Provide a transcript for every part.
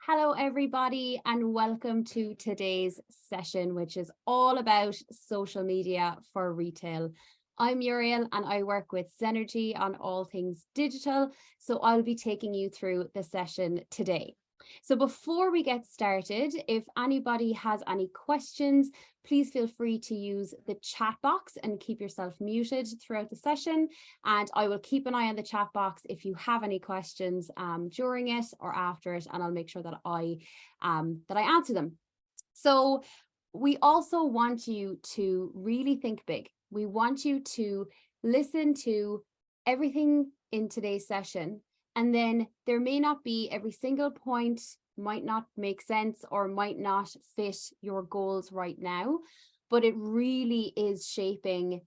Hello, everybody, and welcome to today's session, which is all about social media for retail. I'm Muriel and I work with Zenergy on all things digital, so I'll be taking you through the session today. So before we get started, if anybody has any questions, please feel free to use the chat box and keep yourself muted throughout the session. And I will keep an eye on the chat box if you have any questions during it or after it, and I'll make sure that I answer them. So we also want you to really think big. We want you to listen to everything in today's session, and then there may not be every single point, might not make sense or might not fit your goals right now, but it really is shaping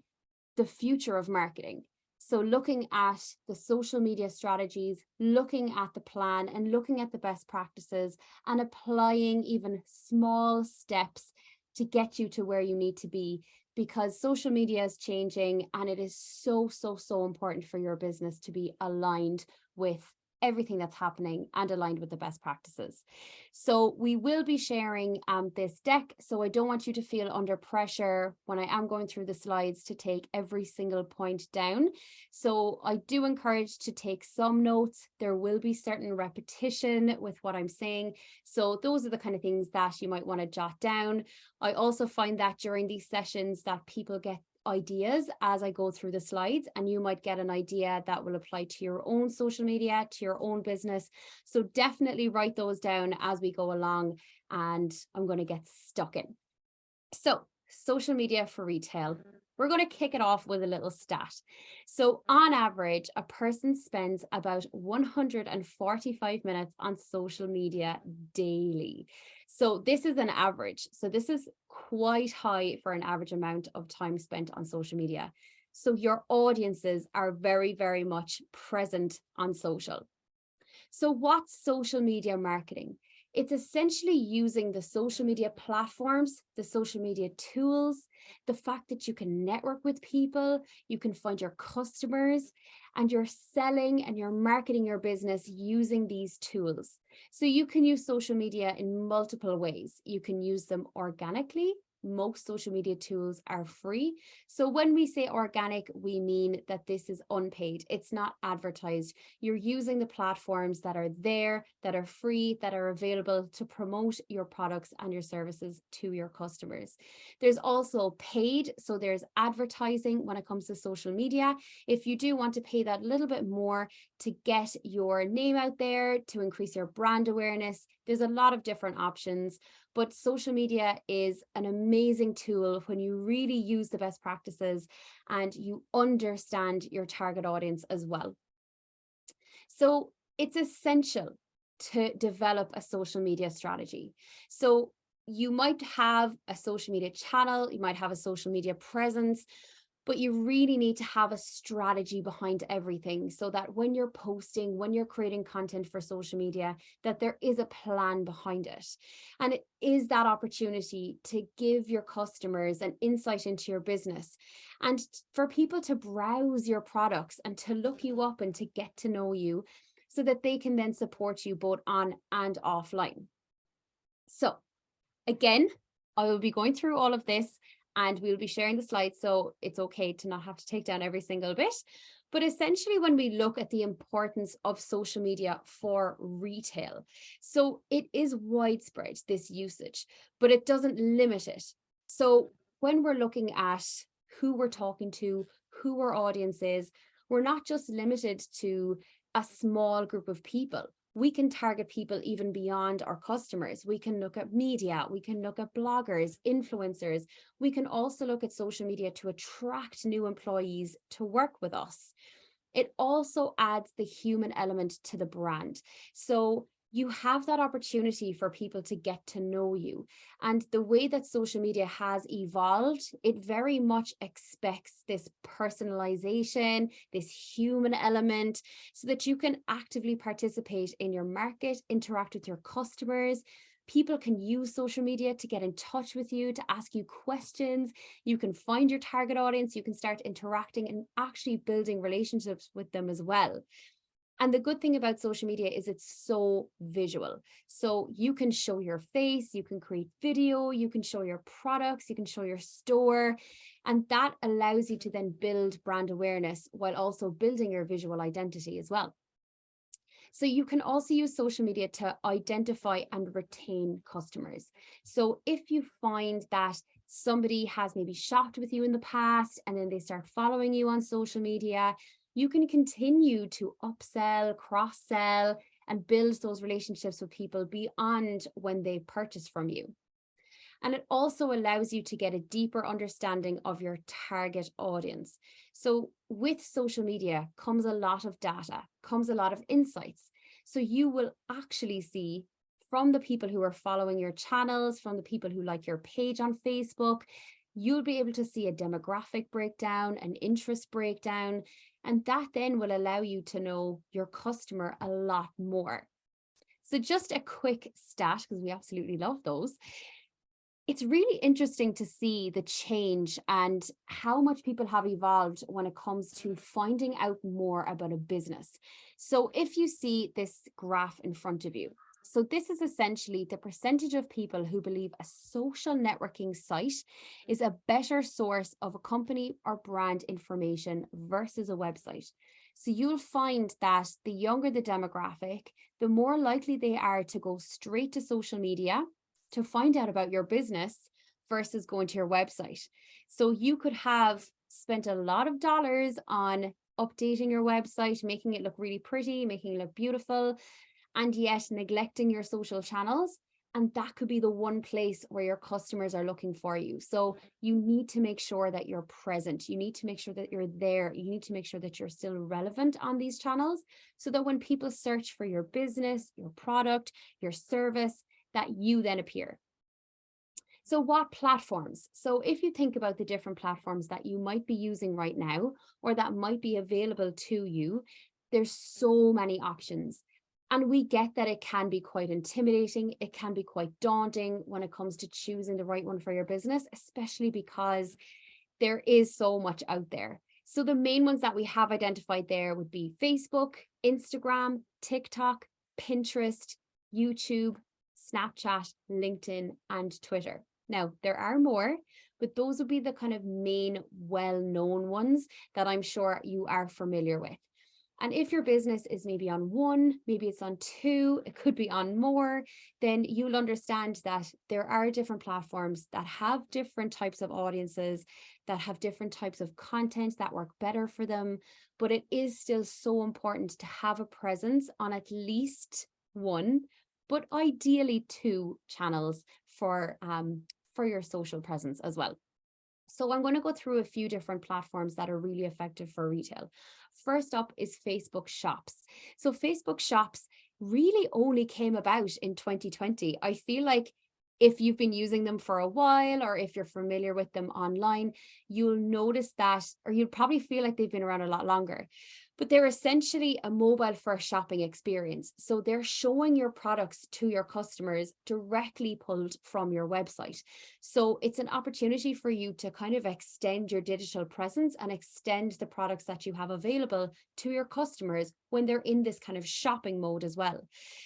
the future of marketing. So looking at the social media strategies, looking at the plan and looking at the best practices and applying even small steps to get you to where you need to be, because social media is changing and it is so important for your business to be aligned with everything that's happening and aligned with the best practices. So we will be sharing this deck. So I don't want you to feel under pressure when I am going through the slides to take every single point down. So I do encourage to take some notes. There will be certain repetition with what I'm saying. So those are the kind of things that you might want to jot down. I also find that during these sessions that people get ideas as I go through the slides, and you might get an idea that will apply to your own social media, to your own business. So definitely write those down as we go along, and I'm going to get stuck in. So social media for retail. We're going to kick it off with a little stat. So on average, a person spends about 145 minutes on social media daily. So this is an average. So this is quite high for an average amount of time spent on social media. So your audiences are very much present on social. So what's social media marketing? It's essentially using the social media platforms, the social media tools, the fact that you can network with people, you can find your customers, and you're selling and you're marketing your business using these tools. So you can use social media in multiple ways. You can use them organically. Most social media tools are free. So when we say organic, we mean that this is unpaid. It's not advertised. You're using the platforms that are there, that are free, that are available to promote your products and your services to your customers. There's also paid. So there's advertising when it comes to social media. If you do want to pay that little bit more to get your name out there, to increase your brand awareness, there's a lot of different options. But social media is an amazing tool when you really use the best practices and you understand your target audience as well. So it's essential to develop a social media strategy. So you might have a social media channel, you might have a social media presence, but you really need to have a strategy behind everything so that when you're posting, when you're creating content for social media, that there is a plan behind it. And it is that opportunity to give your customers an insight into your business and for people to browse your products and to look you up and to get to know you so that they can then support you both on and offline. So again, I will be going through all of this and we'll be sharing the slides, so it's okay to not have to take down every single bit. But essentially, when we look at the importance of social media for retail, so it is widespread, this usage, but it doesn't limit it. So when we're looking at who we're talking to, who our audience is, we're not just limited to a small group of people. We can target people even beyond our customers. We can look at media, we can look at bloggers, influencers. We can also look at social media to attract new employees to work with us. It also adds the human element to the brand. So you have that opportunity for people to get to know you. And the way that social media has evolved, it very much expects this personalization, this human element, so that you can actively participate in your market, interact with your customers. People can use social media to get in touch with you, to ask you questions. You can find your target audience. You can start interacting and actually building relationships with them as well. And the good thing about social media is it's so visual. So you can show your face, you can create video, you can show your products, you can show your store. And that allows you to then build brand awareness while also building your visual identity as well. So you can also use social media to identify and retain customers. So if you find that somebody has maybe shopped with you in the past and then they start following you on social media, you can continue to upsell, cross-sell, and build those relationships with people beyond when they purchase from you. And it also allows you to get a deeper understanding of your target audience. So with social media comes a lot of data, comes a lot of insights. So you will actually see from the people who are following your channels, from the people who like your page on Facebook, you'll be able to see a demographic breakdown, an interest breakdown, and that then will allow you to know your customer a lot more. So just a quick stat, because we absolutely love those. It's really interesting to see the change and how much people have evolved when it comes to finding out more about a business. So if you see this graph in front of you, so this is essentially the percentage of people who believe a social networking site is a better source of a company or brand information versus a website. So you'll find that the younger the demographic, the more likely they are to go straight to social media to find out about your business versus going to your website. So you could have spent a lot of dollars on updating your website, making it look really pretty, making it look beautiful, and yet neglecting your social channels. And that could be the one place where your customers are looking for you. So you need to make sure that you're present. You need to make sure that you're there. You need to make sure that you're still relevant on these channels so that when people search for your business, your product, your service, that you then appear. So what platforms? So if you think about the different platforms that you might be using right now, or that might be available to you, there's so many options. And we get that it can be quite intimidating. It can be quite daunting when it comes to choosing the right one for your business, especially because there is so much out there. So the main ones that we have identified there would be Facebook, Instagram, TikTok, Pinterest, YouTube, Snapchat, LinkedIn, and Twitter. Now, there are more, but those would be the kind of main well-known ones that I'm sure you are familiar with. And if your business is maybe on one, maybe it's on two, it could be on more, then you'll understand that there are different platforms that have different types of audiences, that have different types of content that work better for them. But it is still so important to have a presence on at least one, but ideally two channels for your social presence as well. So I'm going to go through a few different platforms that are really effective for retail. First up is Facebook Shops. So Facebook Shops really only came about in 2020. I feel like if you've been using them for a while, or if you're familiar with them online, you'll notice that, or you'll probably feel like they've been around a lot longer. But they're essentially a mobile first shopping experience. So they're showing your products to your customers directly pulled from your website. So it's an opportunity for you to kind of extend your digital presence and extend the products that you have available to your customers when they're in this kind of shopping mode as well.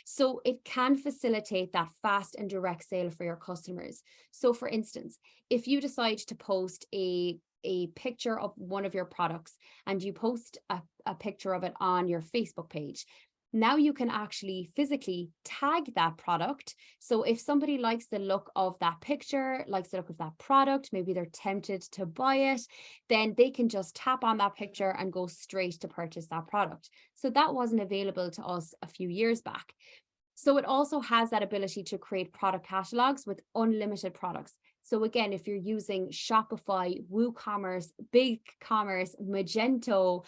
So it can facilitate that fast and direct sale for your customers. So for instance, if you decide to post a picture of one of your products and you post a picture of it on your Facebook page, now you can actually physically tag that product. So if somebody likes the look of that picture, likes the look of that product, maybe they're tempted to buy it, then they can just tap on that picture and go straight to purchase that product. So that wasn't available to us a few years back. So it also has that ability to create product catalogs with unlimited products. So again, if you're using Shopify, WooCommerce, BigCommerce, Magento,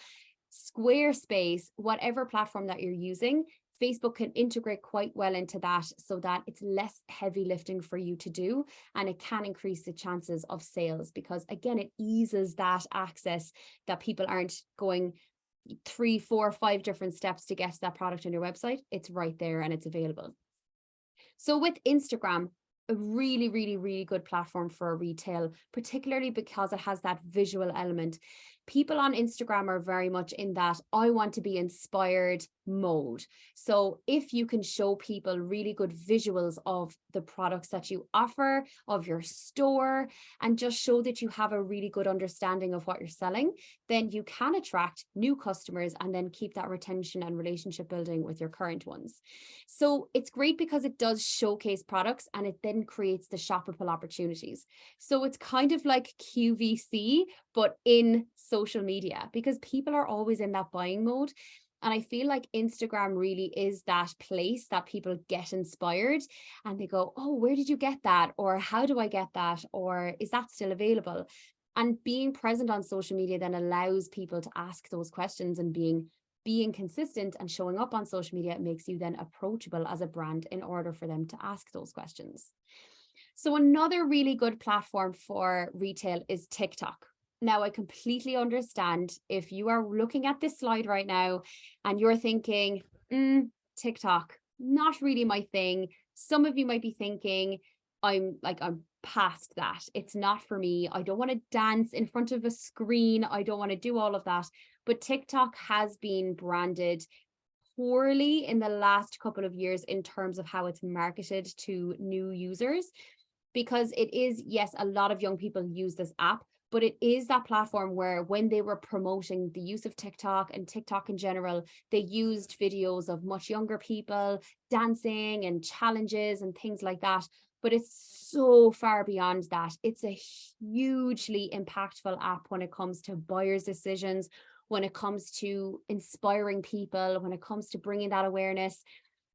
Squarespace, whatever platform that you're using, Facebook can integrate quite well into that so that it's less heavy lifting for you to do, and it can increase the chances of sales because again, it eases that access that people aren't going 3, 4, 5 different steps to get to that product on your website. It's right there and it's available. So with Instagram, a really, really, really good platform for retail, particularly because it has that visual element. people on Instagram are very much in that I want to be inspired mode. So if you can show people really good visuals of the products that you offer, of your store, and just show that you have a really good understanding of what you're selling, then you can attract new customers and then keep that retention and relationship building with your current ones. So it's great because it does showcase products and it then creates the shoppable opportunities. So it's kind of like QVC, but in social media, because people are always in that buying mode. And I feel like Instagram really is that place that people get inspired and they go, oh, where did you get that? Or how do I get that? Or is that still available? And being present on social media then allows people to ask those questions, and being consistent and showing up on social media makes you then approachable as a brand in order for them to ask those questions. So another really good platform for retail is TikTok. Now, I completely understand if you are looking at this slide right now and you're thinking, TikTok, not really my thing. Some of you might be thinking, I'm past that. It's not for me. I don't want to dance in front of a screen. I don't want to do all of that. But TikTok has been branded poorly in the last couple of years in terms of how it's marketed to new users, because it is, yes, a lot of young people use this app, but it is that platform where when they were promoting the use of TikTok and TikTok in general, they used videos of much younger people dancing and challenges and things like that. But it's so far beyond that. It's a hugely impactful app when it comes to buyers' decisions, when it comes to inspiring people, when it comes to bringing that awareness.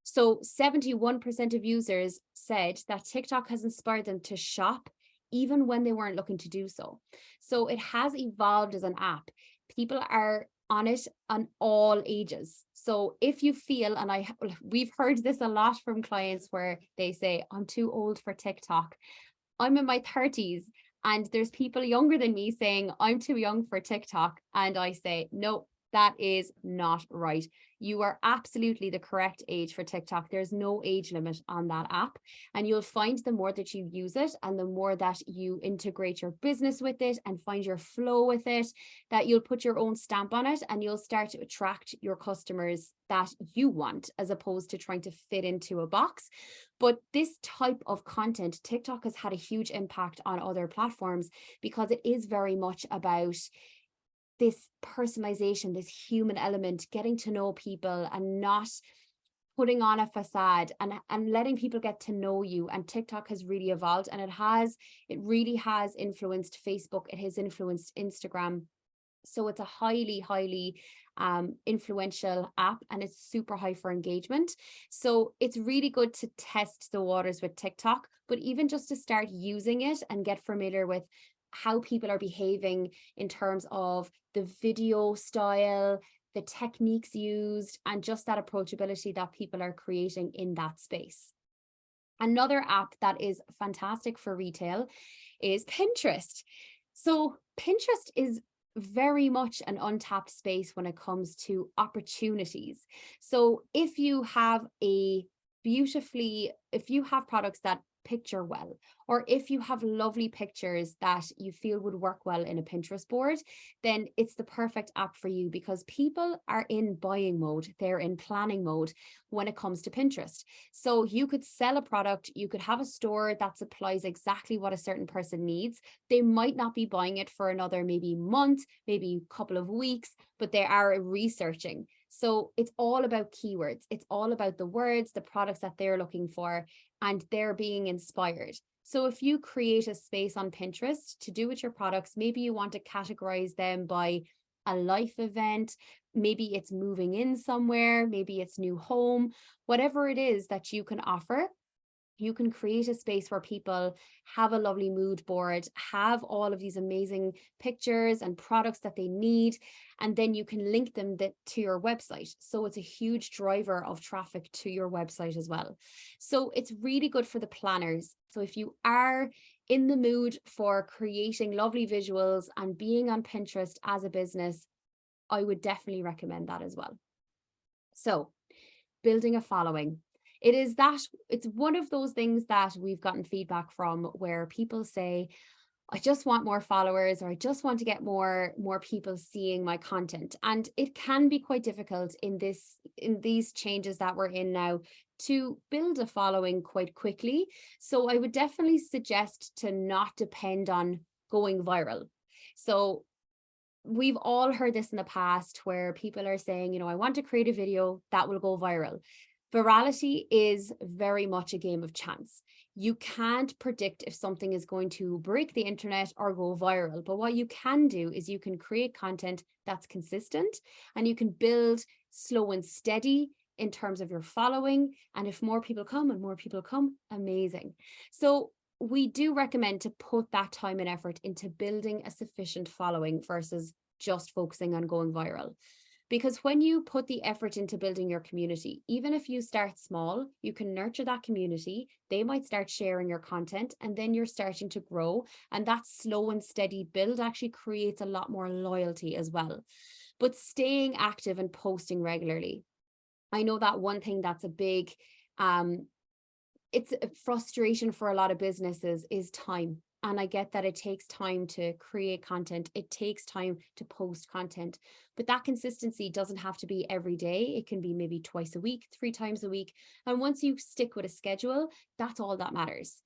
So 71% of users said that TikTok has inspired them to shop even when they weren't looking to do so. So it has evolved as an app. People are on it on all ages. So if you feel, and we've heard this a lot from clients where they say, I'm too old for TikTok. I'm in my 30s and there's people younger than me saying, I'm too young for TikTok. And I say, no, that is not right. You are absolutely the correct age for TikTok. There's no age limit on that app. And you'll find the more that you use it and the more that you integrate your business with it and find your flow with it, that you'll put your own stamp on it and you'll start to attract your customers that you want, as opposed to trying to fit into a box. But this type of content, TikTok has had a huge impact on other platforms because it is very much about this personalization, this human element, getting to know people and not putting on a facade, and letting people get to know you. And TikTok has really evolved, and it really has influenced Facebook. It has influenced Instagram. So it's a highly influential app, and it's super high for engagement. So it's really good to test the waters with TikTok, but even just to start using it and get familiar with how people are behaving in terms of the video style, the techniques used, and just that approachability that people are creating in that space. Another app that is fantastic for retail is Pinterest. So Pinterest is very much an untapped space when it comes to opportunities. So if you have products that picture well, or if you have lovely pictures that you feel would work well in a Pinterest board, then it's the perfect app for you, because people are in buying mode, they're in planning mode when it comes to Pinterest. So you could sell a product, you could have a store that supplies exactly what a certain person needs. They might not be buying it for another maybe month, maybe a couple of weeks, but they are researching. So it's all about keywords. It's all about the words, the products that they're looking for, and they're being inspired. So if you create a space on Pinterest to do with your products, maybe you want to categorize them by a life event, maybe it's moving in somewhere, maybe it's new home, whatever it is that you can offer, you can create a space where people have a lovely mood board, have all of these amazing pictures and products that they need, and then you can link them to your website. So it's a huge driver of traffic to your website as well. So it's really good for the planners. So if you are in the mood for creating lovely visuals and being on Pinterest as a business, I would definitely recommend that as well. So building a following. It's one of those things that we've gotten feedback from where people say, I just want more followers, or I just want to get more people seeing my content. And it can be quite difficult in these changes that we're in now to build a following quite quickly. So I would definitely suggest to not depend on going viral. So we've all heard this in the past where people are saying, I want to create a video that will go viral. Virality is very much a game of chance. You can't predict if something is going to break the internet or go viral. But what you can do is you can create content that's consistent, and you can build slow and steady in terms of your following. And if more people come and more people come, amazing. So we do recommend to put that time and effort into building a sufficient following versus just focusing on going viral. Because when you put the effort into building your community, even if you start small, you can nurture that community. They might start sharing your content, and then you're starting to grow. And that slow and steady build actually creates a lot more loyalty as well. But staying active and posting regularly. I know that one thing that's a big, it's a frustration for a lot of businesses is time. And I get that it takes time to create content. It takes time to post content, but that consistency doesn't have to be every day. It can be maybe twice a week, 3 times a week. And once you stick with a schedule, that's all that matters.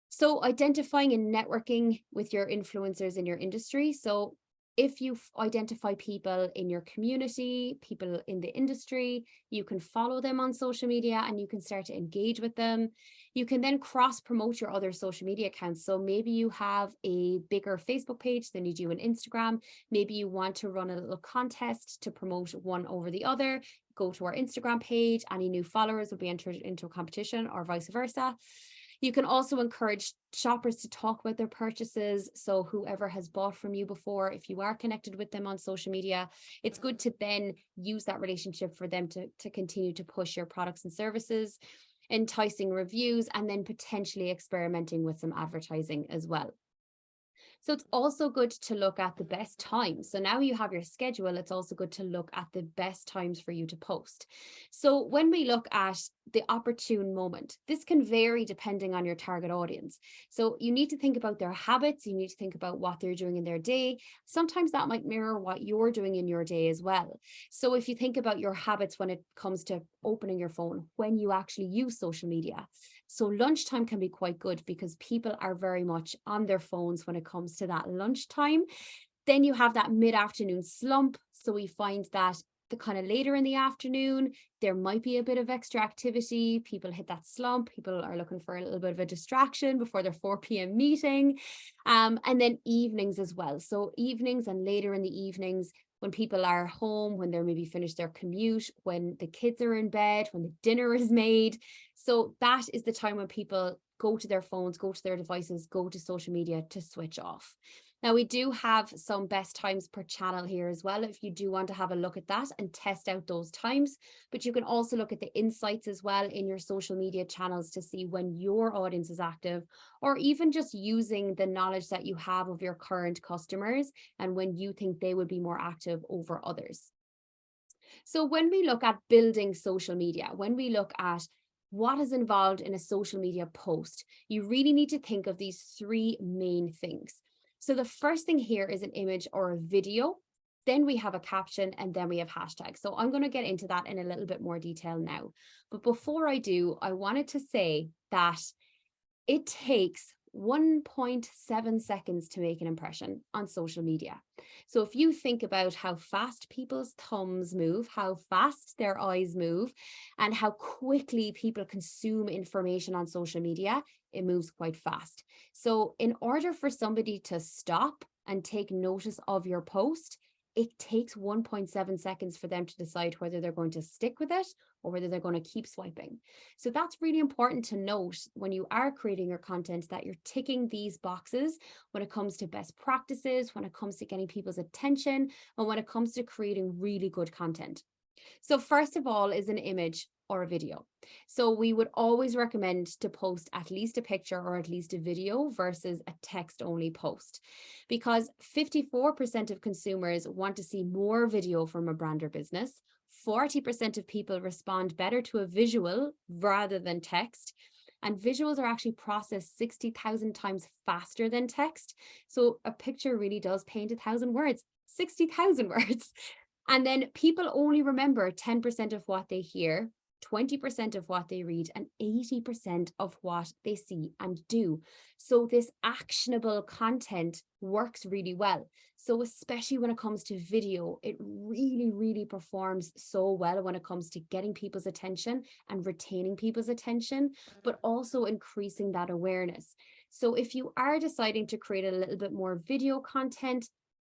So identifying and networking with your influencers in your industry. So if you identify people in your community, people in the industry, you can follow them on social media and you can start to engage with them. You can then cross promote your other social media accounts. So maybe you have a bigger Facebook page than you do on Instagram. Maybe you want to run a little contest to promote one over the other. Go to our Instagram page. Any new followers will be entered into a competition, or vice versa. You can also encourage shoppers to talk about their purchases. So whoever has bought from you before, if you are connected with them on social media, it's good to then use that relationship for them to continue to push your products and services, enticing reviews, and then potentially experimenting with some advertising as well. So it's also good to look at the best times. So now you have your schedule, it's also good to look at the best times for you to post. So when we look at the opportune moment, this can vary depending on your target audience. So you need to think about their habits, you need to think about what they're doing in their day. Sometimes that might mirror what you're doing in your day as well. So if you think about your habits when it comes to opening your phone, when you actually use social media. So lunchtime can be quite good because people are very much on their phones when it comes to that lunchtime. Then you have that mid-afternoon slump. So we find that the kind of later in the afternoon, there might be a bit of extra activity. People hit that slump. People are looking for a little bit of a distraction before their 4 p.m. meeting. And then evenings as well. So evenings and later in the evenings, when people are home, when they're maybe finished their commute, when the kids are in bed, when the dinner is made. So that is the time when people go to their phones, go to their devices, go to social media to switch off. Now, we do have some best times per channel here as well, if you do want to have a look at that and test out those times. But you can also look at the insights as well in your social media channels to see when your audience is active, or even just using the knowledge that you have of your current customers and when you think they would be more active over others. So when we look at building social media, when we look at what is involved in a social media post, you really need to think of these 3 main things. So the first thing here is an image or a video. Then we have a caption, and then we have hashtags. So I'm going to get into that in a little bit more detail now. But before I do, I wanted to say that it takes 1.7 seconds to make an impression on social media. So if you think about how fast people's thumbs move, how fast their eyes move, and how quickly people consume information on social media, it moves quite fast. So in order for somebody to stop and take notice of your post, it takes 1.7 seconds for them to decide whether they're going to stick with it or whether they're going to keep swiping. So that's really important to note when you are creating your content, that you're ticking these boxes when it comes to best practices, when it comes to getting people's attention, and when it comes to creating really good content. So first of all is an image or a video. So we would always recommend to post at least a picture or at least a video versus a text only post, because 54% of consumers want to see more video from a brand or business. 40% of people respond better to a visual rather than text. and visuals are actually processed 60,000 times faster than text. So a picture really does paint 1,000 words, 60,000 words. And then people only remember 10% of what they hear, 20% of what they read, and 80% of what they see and do. So this actionable content works really well. So especially when it comes to video, it really, really performs so well when it comes to getting people's attention and retaining people's attention, but also increasing that awareness. So if you are deciding to create a little bit more video content,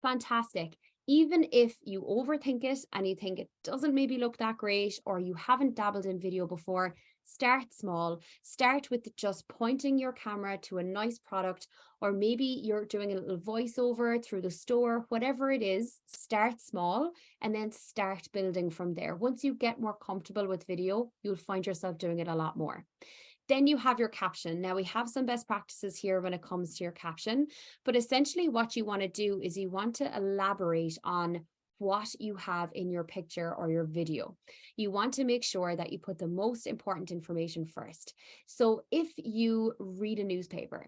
fantastic. Even if you overthink it and you think it doesn't maybe look that great, or you haven't dabbled in video before, start small. Start with just pointing your camera to a nice product, or maybe you're doing a little voiceover through the store, whatever it is, start small and then start building from there. Once you get more comfortable with video, you'll find yourself doing it a lot more. Then you have your caption. Now we have some best practices here when it comes to your caption, but essentially what you want to do is you want to elaborate on what you have in your picture or your video. You want to make sure that you put the most important information first. So if you read a newspaper,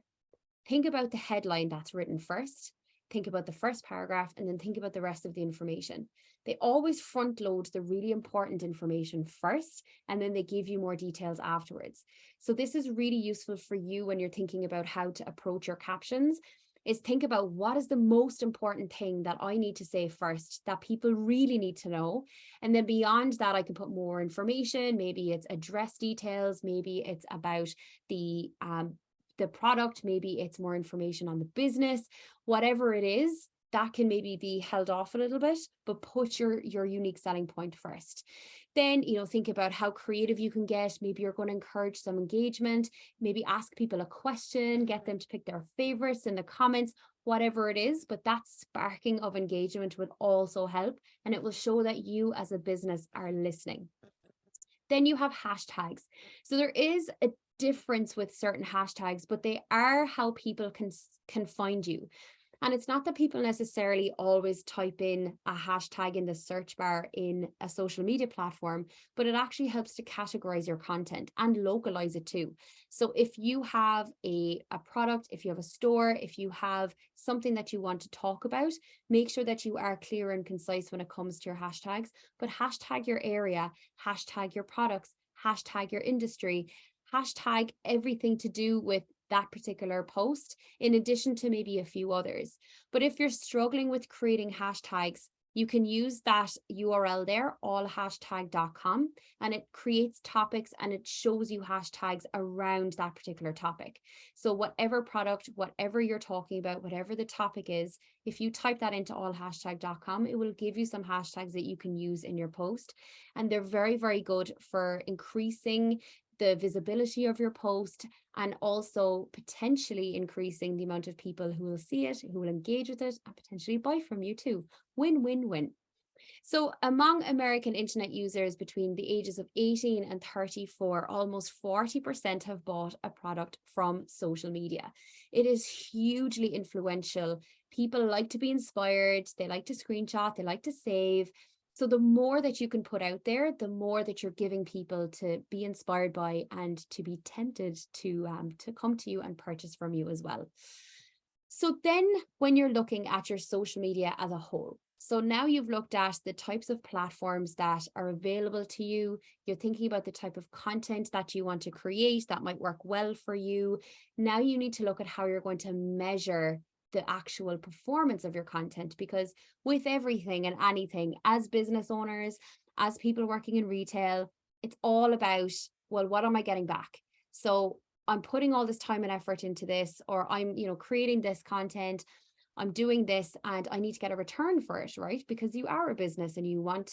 think about the headline that's written first, think about the first paragraph, and then think about the rest of the information. They always front load the really important information first, and then they give you more details afterwards. So this is really useful for you when you're thinking about how to approach your captions, is think about what is the most important thing that I need to say first, that people really need to know. And then beyond that, I can put more information. Maybe it's address details, maybe it's about the product, maybe it's more information on the business, whatever it is, that can maybe be held off a little bit, but put your unique selling point first. Then, think about how creative you can get. Maybe you're going to encourage some engagement, maybe ask people a question, get them to pick their favorites in the comments, whatever it is, but that sparking of engagement will also help, and it will show that you as a business are listening. Then you have hashtags. So there is a difference with certain hashtags, but they are how people can find you. And it's not that people necessarily always type in a hashtag in the search bar in a social media platform, but it actually helps to categorize your content and localize it too. So if you have a product, if you have a store, if you have something that you want to talk about, make sure that you are clear and concise when it comes to your hashtags, but hashtag your area, hashtag your products, hashtag your industry, hashtag everything to do with that particular post, in addition to maybe a few others. But if you're struggling with creating hashtags, you can use that URL there, allhashtag.com, and it creates topics and it shows you hashtags around that particular topic. So whatever product, whatever you're talking about, whatever the topic is, if you type that into allhashtag.com, it will give you some hashtags that you can use in your post. And they're very, very good for increasing the visibility of your post, and also potentially increasing the amount of people who will see it, who will engage with it, and potentially buy from you too. Win, win, win. So among American internet users between the ages of 18 and 34, almost 40% have bought a product from social media. It is hugely influential. People like to be inspired, they like to screenshot, they like to save. So the more that you can put out there, the more that you're giving people to be inspired by and to be tempted to come to you and purchase from you as well. So then when you're looking at your social media as a whole, so now you've looked at the types of platforms that are available to you, you're thinking about the type of content that you want to create that might work well for you. Now you need to look at how you're going to measure the actual performance of your content, because with everything and anything, as business owners, as people working in retail, it's all about, well, what am I getting back? So I'm putting all this time and effort into this, or I'm, creating this content, I'm doing this, and I need to get a return for it, right? Because you are a business and you want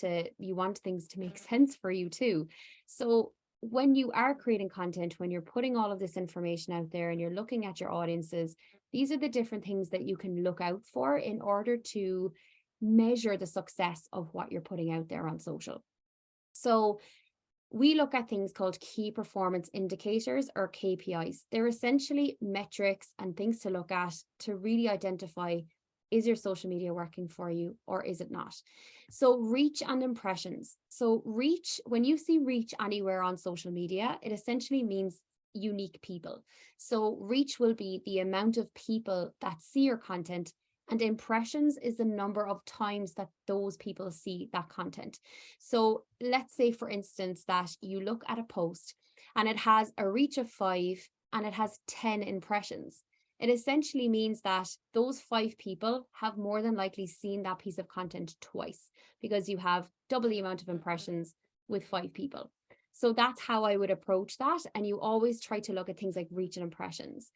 things to make sense for you too. So when you are creating content, when you're putting all of this information out there and you're looking at your audiences, these are the different things that you can look out for in order to measure the success of what you're putting out there on social. So we look at things called key performance indicators, or KPIs. They're essentially metrics and things to look at to really identify, is your social media working for you or is it not? So reach and impressions. So reach, when you see reach anywhere on social media, it essentially means unique people. So reach will be the amount of people that see your content, and impressions is the number of times that those people see that content. So let's say, for instance, that you look at a post and it has a reach of 5 and it has 10 impressions. It essentially means that those 5 people have more than likely seen that piece of content twice, because you have double the amount of impressions with 5 people. So that's how I would approach that. And you always try to look at things like reach and impressions.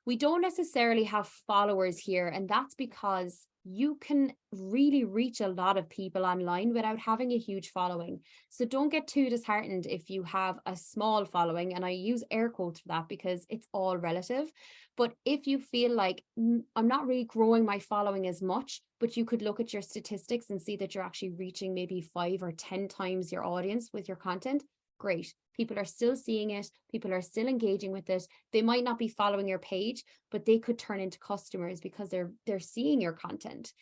We don't necessarily have followers here, and that's because you can really reach a lot of people online without having a huge following. So don't get too disheartened if you have a small following, and I use air quotes for that because it's all relative. But if you feel like I'm not really growing my following as much, but you could look at your statistics and see that you're actually reaching maybe 5 or 10 times your audience with your content, great. People are still seeing it. People are still engaging with it. They might not be following your page, but they could turn into customers because they're seeing your content.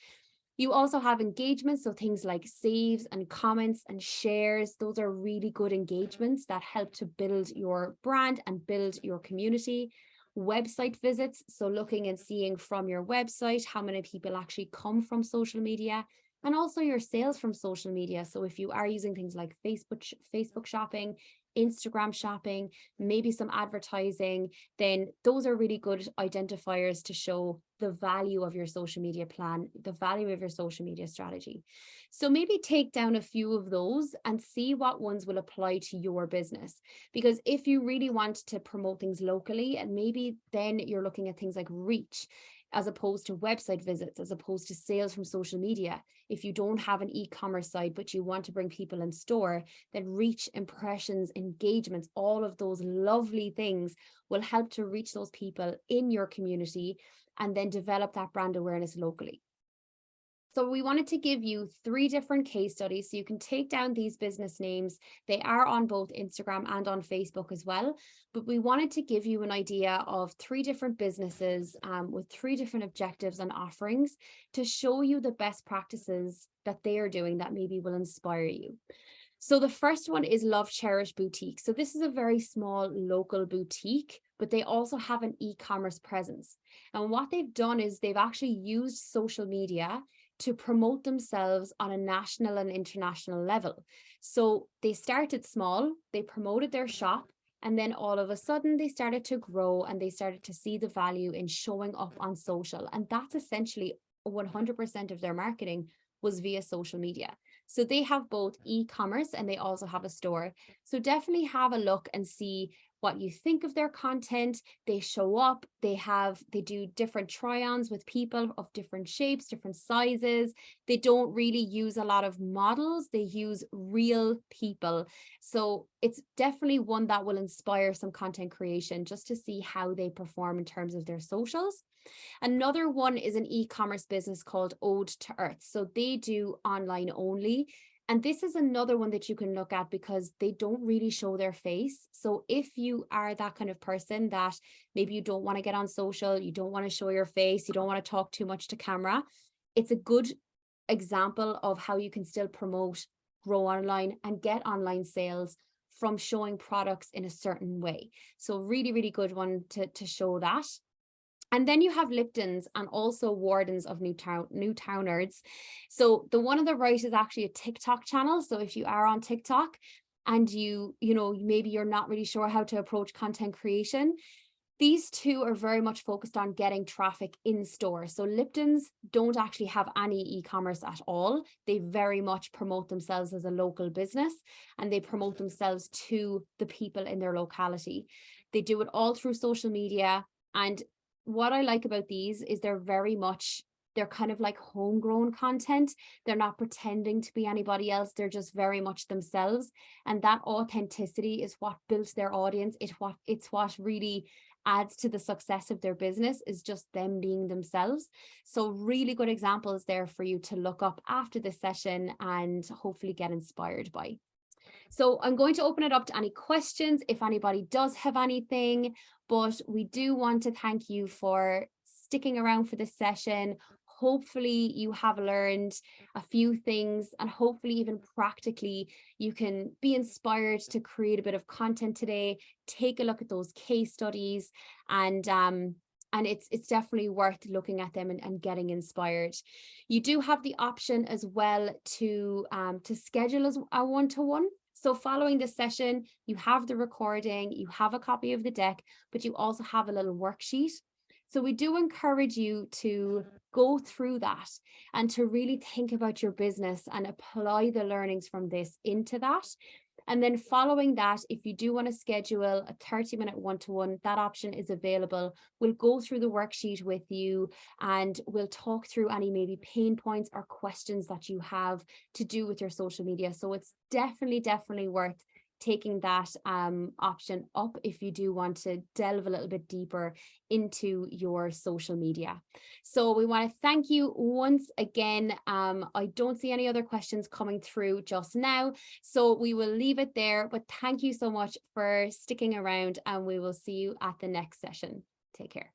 You also have engagements, so things like saves and comments and shares. Those are really good engagements that help to build your brand and build your community. Website visits, so looking and seeing from your website how many people actually come from social media, and also your sales from social media. So if you are using things like Facebook shopping, Instagram shopping, maybe some advertising, then those are really good identifiers to show the value of your social media plan, the value of your social media strategy. So maybe take down a few of those and see what ones will apply to your business. Because if you really want to promote things locally, and maybe then you're looking at things like reach, as opposed to website visits, as opposed to sales from social media. If you don't have an e-commerce site, but you want to bring people in store, then reach, impressions, engagements, all of those lovely things will help to reach those people in your community and then develop that brand awareness locally. So we wanted to give you 3 different case studies so you can take down these business names. They are on both Instagram and on Facebook as well, but we wanted to give you an idea of 3 different businesses with 3 different objectives and offerings to show you the best practices that they are doing that maybe will inspire you. So the first one is Love Cherish Boutique. So this is a very small local boutique, but they also have an e-commerce presence. And what they've done is they've actually used social media to promote themselves on a national and international level. So they started small, they promoted their shop, and then all of a sudden they started to grow and they started to see the value in showing up on social. And that's essentially 100% of their marketing was via social media. So they have both e-commerce and they also have a store. So definitely have a look and see what you think of their content. They show up, they do different try-ons with people of different shapes, different sizes. They don't really use a lot of models, they use real people. So it's definitely one that will inspire some content creation just to see how they perform in terms of their socials. Another one is an e-commerce business called Ode to Earth. So they do online only. And this is another one that you can look at because they don't really show their face. So if you are that kind of person that maybe you don't want to get on social, you don't want to show your face, you don't want to talk too much to camera, it's a good example of how you can still promote, grow online, and get online sales from showing products in a certain way. So really, really good one to show that. And then you have Lipton's and also Wardens of Newtownards. So the one on the right is actually a TikTok channel. So if you are on TikTok and maybe you're not really sure how to approach content creation, these two are very much focused on getting traffic in store. So Lipton's don't actually have any e-commerce at all. They very much promote themselves as a local business and they promote themselves to the people in their locality. They do it all through social media. And what I like about these is they're kind of like homegrown content. They're not pretending to be anybody else. They're just very much themselves. And that authenticity is what builds their audience. It's what really adds to the success of their business, is just them being themselves. So really good examples there for you to look up after this session and hopefully get inspired by. So I'm going to open it up to any questions if anybody does have anything, but we do want to thank you for sticking around for this session. hopefully you have learned a few things, and hopefully even practically you can be inspired to create a bit of content today. Take a look at those case studies, and it's definitely worth looking at them and getting inspired. You do have the option as well to schedule as a one-to-one. So following this session, you have the recording, you have a copy of the deck, but you also have a little worksheet. So we do encourage you to go through that and to really think about your business and apply the learnings from this into that. And then following that, if you do want to schedule a 30-minute one-to-one, that option is available. We'll go through the worksheet with you, and we'll talk through any maybe pain points or questions that you have to do with your social media. So it's definitely worth taking that option up if you do want to delve a little bit deeper into your social media. So we want to thank you once again. I don't see any other questions coming through just now, so we will leave it there, but thank you so much for sticking around, and we will see you at the next session. Take care.